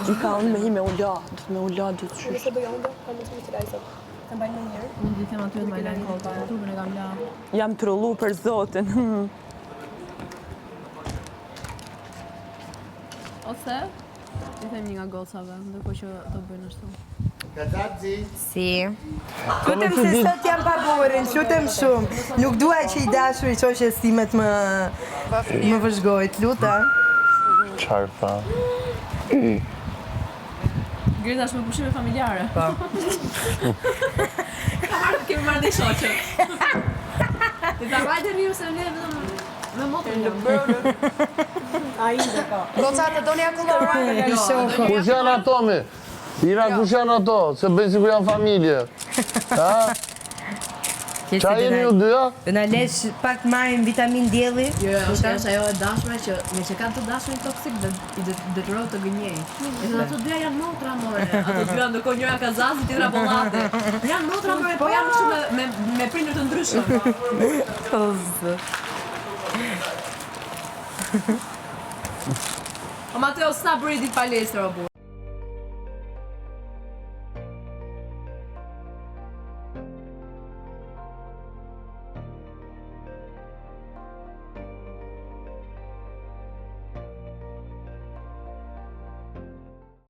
I ka unë me hi me ula, me ula dy të Nëse bëja unë, kam mos të lajë sot. Të mbaj në njërë. Unë di them aty të mbaj në kolta, trupin e kam la. Jam trullu për zotin. Ose, i them një nga gocave, ndërkohë që do bëjnë ashtu. Si. Lutem se sot jam pa burin, lutem shumë. Nuk dua që i dashur i qosh estimet më vëzhgojt, lutem. Qarë tha? Greta është me pushime familjare. Po. Kemi marrë dhe shoqe. Dhe ta vajtë rriu se ne me motën jam. Ai dhe ka. Goca të doni akullora? Kush janë ato me? Ira, kush janë ato? Se bëjë si ku janë familje. Ha? Qa jeni ju dyja? Do na lesh pak të marrim vitamin dielli. Jo, është ajo e dashme që me që kanë të dashme toksik dhe i detyrohet të gënjej. E dhe ato dyja janë motra, more. Ato dyja ndërkohë njëra ka zazi, tjetra bollate. Janë motra, more, po janë kështu me prindër të ndryshëm. O Mateo, s'na bëri ditë palestër, o bu.